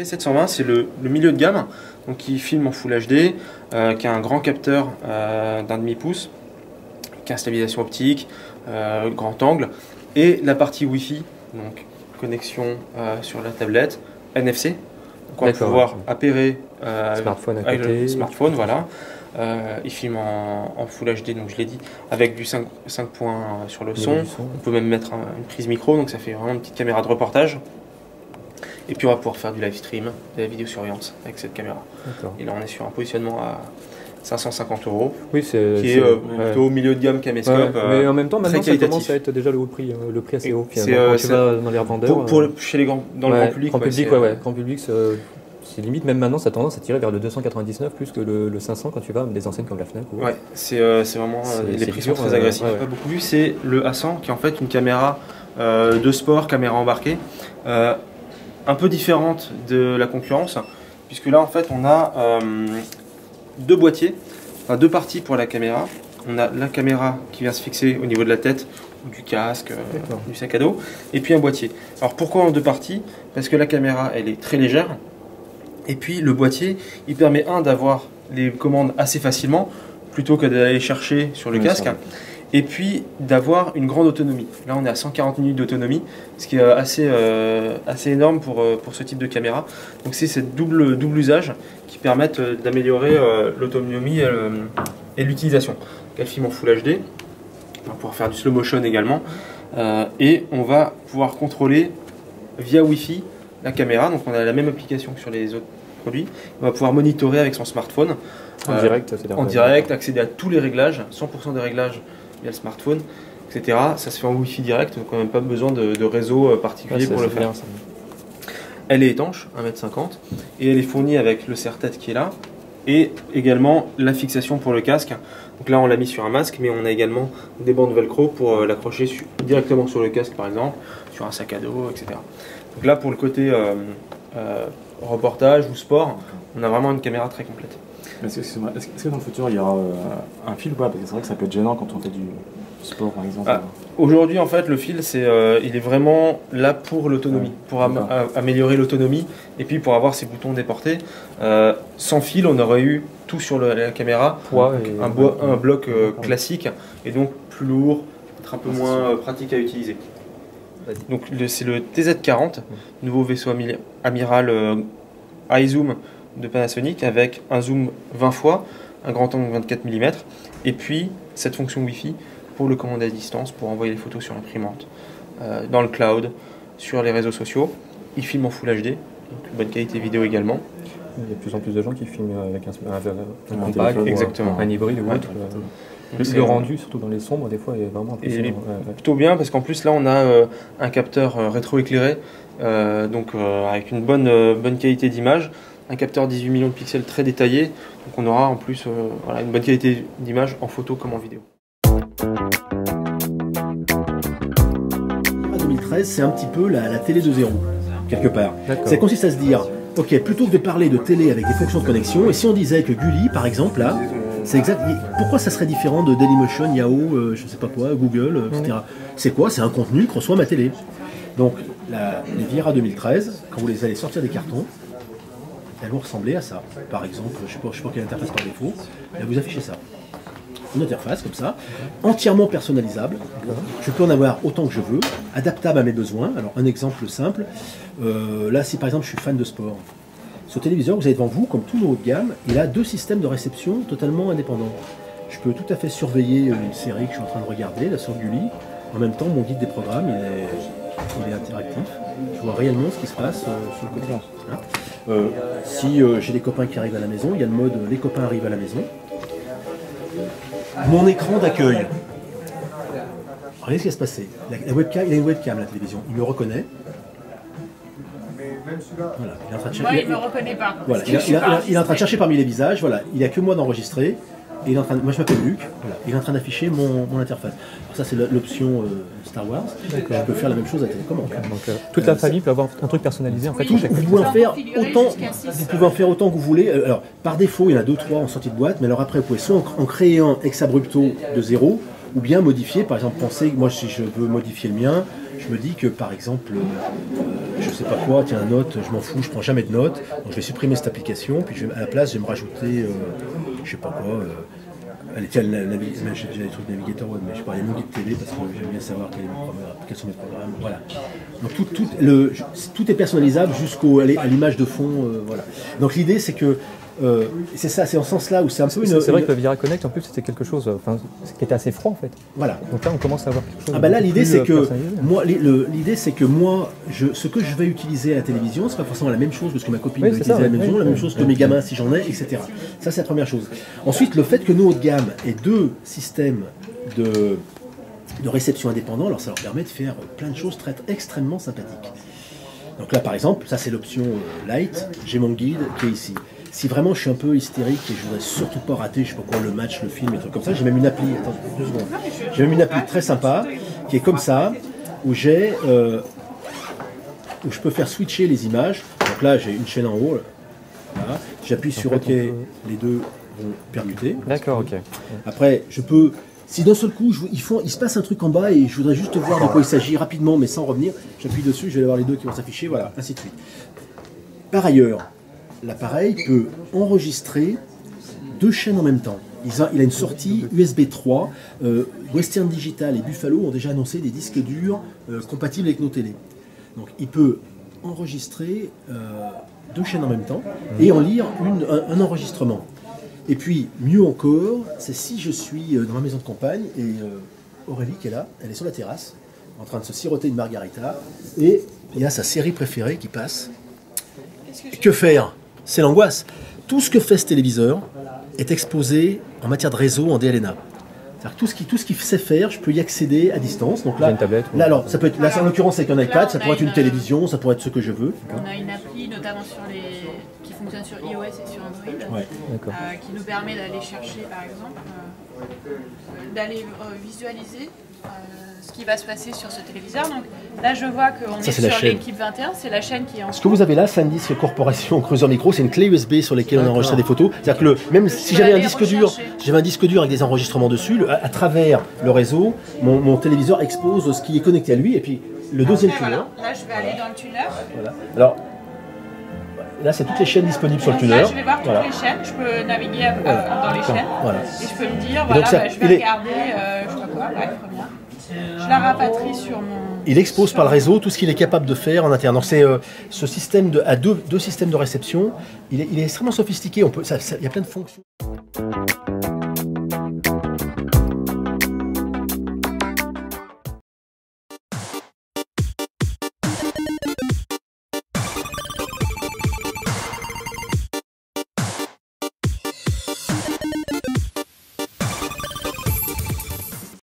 P720, c'est le milieu de gamme, donc qui filme en Full HD, qui a un grand capteur d'un demi-pouce, qui a stabilisation optique, grand angle, et la partie Wi-Fi, donc connexion sur la tablette, NFC, donc on va pouvoir appairer smartphone à avec côté. le smartphone, voilà. Il filme en Full HD, donc je l'ai dit, avec du 5 points sur le son. On peut même mettre une prise micro, donc ça fait vraiment une petite caméra de reportage. Et puis on va pouvoir faire du live stream, de la vidéosurveillance avec cette caméra. Et là on est sur un positionnement à 550 €, oui, qui est plutôt au milieu de gamme caméscope. Mais en même temps, maintenant ça commence à être déjà le prix assez haut. Quand tu vas dans les revendeurs. Chez les grands, dans le grand public. Grand public, c'est limite, même maintenant, ça a tendance à tirer vers le 299 plus que le 500 quand tu vas des enseignes comme la Fnac. Ouais, c'est vraiment, les prix sont très agressifs. Pas beaucoup vu, c'est le A100 qui est en fait une caméra de sport, caméra embarquée, un peu différente de la concurrence, puisque là en fait on a deux boîtiers, enfin deux parties pour la caméra. On a la caméra qui vient se fixer au niveau de la tête, ou du casque, du sac à dos, et puis un boîtier. Alors pourquoi en deux parties? Parce que la caméra elle est très légère, et puis le boîtier il permet d'avoir les commandes assez facilement, plutôt que d'aller chercher sur le casque, et puis d'avoir une grande autonomie. Là on est à 140 minutes d'autonomie, ce qui est assez énorme pour ce type de caméra. Donc c'est cette double usage qui permettent d'améliorer l'autonomie et l'utilisation. Elle filme en Full HD, on va pouvoir faire du slow motion également, et on va pouvoir contrôler via Wi-Fi la caméra. Donc on a la même application que sur les autres produits. On va pouvoir monitorer avec son smartphone en direct, accéder à tous les réglages, 100% des réglages via le smartphone, etc. Ça se fait en Wi-Fi direct, donc on n'a même pas besoin de réseau particulier pour le faire. Bien, elle est étanche, 1,50 m, et elle est fournie avec le serre-tête qui est là, et également la fixation pour le casque. Donc là on l'a mis sur un masque, mais on a également des bandes velcro pour l'accrocher directement sur le casque par exemple, sur un sac à dos, etc. Donc là pour le côté reportage ou sport, on a vraiment une caméra très complète. Est-ce que dans le futur il y aura un fil ou pas? Parce que c'est vrai que ça peut être gênant quand on fait du sport par exemple. Aujourd'hui en fait le fil il est vraiment là pour l'autonomie, pour améliorer l'autonomie et puis pour avoir ces boutons déportés. Sans fil on aurait eu tout sur la caméra, un bloc classique et donc plus lourd, peut-être un peu moins pratique à utiliser. Donc c'est le TZ40, nouveau vaisseau amiral iZoom de Panasonic avec un zoom 20 fois, un grand angle 24 mm et puis cette fonction Wi-Fi pour le commander à distance, pour envoyer les photos sur l'imprimante, dans le cloud, sur les réseaux sociaux. Il filme en Full HD, donc bonne qualité vidéo également. Il y a de plus en plus de gens qui filment avec un compact, un hybride ou autre. Le rendu, surtout dans les sombres, des fois, est vraiment impressionnant. Plutôt bien, parce qu'en plus, là, on a un capteur rétro-éclairé, donc avec une bonne qualité d'image, un capteur 18 millions de pixels très détaillé, donc on aura en plus une bonne qualité d'image en photo comme en vidéo. 2013, c'est un petit peu la télé de zéro, quelque part. Ça consiste à se dire, ok, plutôt que de parler de télé avec des fonctions de connexion, et si on disait que Gulli, par exemple, là, c'est exact. Pourquoi ça serait différent de Dailymotion, Yahoo, je sais pas quoi, Google, etc. C'est quoi? C'est un contenu que reçoit ma télé. Donc, les Viera 2013, quand vous les allez sortir des cartons, elles vont ressembler à ça. Par exemple, je sais pas quelle interface par défaut, elle vous affichez ça. Une interface comme ça, entièrement personnalisable. Je peux en avoir autant que je veux, adaptable à mes besoins. Alors un exemple simple, là si par exemple je suis fan de sport, ce téléviseur que vous avez devant vous, comme tout le haut de gamme, il a deux systèmes de réception totalement indépendants. Je peux tout à fait surveiller une série que je suis en train de regarder, là sur Gulli. En même temps, mon guide des programmes, il est interactif. Je vois réellement ce qui se passe sur le côté. Hein. Si j'ai des copains qui arrivent à la maison, il y a le mode les copains arrivent à la maison. Mon écran d'accueil. Regardez ce qui va se passer. La webcam, il a une webcam, la télévision. Il me reconnaît. Voilà, il est en train de chercher. Il ne me reconnaît pas. Voilà, il est en train de chercher parmi les visages. Voilà, il n'y a que moi d'enregistrer. Et il est en train de, moi je m'appelle Luc. Voilà, il est en train d'afficher mon interface. Alors ça c'est l'option Star Wars. Je peux faire la même chose à la télécommande. Donc toute la famille peut avoir un truc personnalisé en fait. Vous pouvez en faire autant que vous voulez. Alors par défaut il y en a 2-3 en sortie de boîte, mais alors après vous pouvez soit en créer un ex abrupto de zéro, ou bien modifier. Par exemple, pensez, moi si je veux modifier le mien, je me dis que par exemple, je sais pas quoi, tiens, note, je m'en fous, je prends jamais de notes, donc je vais supprimer cette application, puis à la place, je vais me rajouter, je sais pas quoi, j'ai des trucs navigateur web, mais je parlais mon guide télé parce que j'aime bien savoir quels sont mes programmes. Voilà. Donc tout est personnalisable à l'image de fond. Voilà. Donc l'idée c'est que c'est ça, c'est en ce sens-là où c'est un peu C'est vrai que le Vira Connect en plus c'était quelque chose qui était assez froid en fait. Voilà. Donc là on commence à avoir quelque chose. Ah bah là l'idée c'est que l'idée c'est que moi ce que je vais utiliser à la télévision c'est pas forcément la même chose que ce que ma copine va utiliser à la maison, la même chose que mes gamins si j'en ai, etc. Ça c'est la première chose. Ensuite le fait que nous haut de gamme ait 2 systèmes de réception indépendants, alors ça leur permet de faire plein de choses extrêmement sympathiques. Donc là par exemple, ça c'est l'option Light, j'ai mon guide qui est ici. Si vraiment je suis un peu hystérique et je voudrais surtout pas rater, je sais pas quoi, le match, le film, des trucs comme ça, j'ai même une appli, attends 2 secondes, j'ai même une appli très sympa qui est comme ça, où où je peux faire switcher les images. Donc là j'ai une chaîne en haut, voilà. J'appuie sur OK, les deux vont permuter. D'accord, ok. Après je peux, si d'un seul coup il se passe un truc en bas et je voudrais juste voir de quoi il s'agit rapidement mais sans revenir, j'appuie dessus, je vais avoir les deux qui vont s'afficher, voilà, ainsi de suite. Par ailleurs, l'appareil peut enregistrer 2 chaînes en même temps. Il a une sortie USB 3. Western Digital et Buffalo ont déjà annoncé des disques durs compatibles avec nos télés. Donc il peut enregistrer 2 chaînes en même temps et en lire un enregistrement. Et puis, mieux encore, c'est si je suis dans ma maison de campagne et Aurélie qui est là, elle est sur la terrasse, en train de se siroter une margarita, et il y a sa série préférée qui passe. Que faire? C'est l'angoisse. Tout ce que fait ce téléviseur est exposé en matière de réseau en DLNA. C'est-à-dire que tout ce qu'il sait faire, je peux y accéder à distance. Donc là, une tablette, là alors, ça peut être, là en l'occurrence avec un iPad, ça pourrait être une télévision, ça pourrait être ce que je veux. On a une appli notamment qui fonctionne sur iOS et sur Android, qui nous permet d'aller chercher par exemple, d'aller visualiser ce qui va se passer sur ce téléviseur. Donc là je vois qu'on est sur l'équipe 21, c'est la chaîne qui est en Ce que vous avez là, Sandisk Corporation Cruiser Micro, c'est une clé USB sur laquelle on enregistre des photos. C'est-à-dire que même si j'avais un disque dur, avec des enregistrements dessus, à travers le réseau, mon téléviseur expose ce qui est connecté à lui. Et puis le deuxième tuner. Voilà. Là je vais aller dans le tuner. Voilà. Alors là c'est toutes les chaînes disponibles sur le tuner. Là je vais voir toutes les chaînes, je peux naviguer dans les chaînes. Voilà. Et je peux me dire, voilà, je vais regarder, je sais pas quoi, bref, première. Je la rapatrie sur mon... Il expose par le réseau tout ce qu'il est capable de faire en interne. Donc c'est ce système à deux systèmes de réception, il est extrêmement sophistiqué. Il y a plein de fonctions.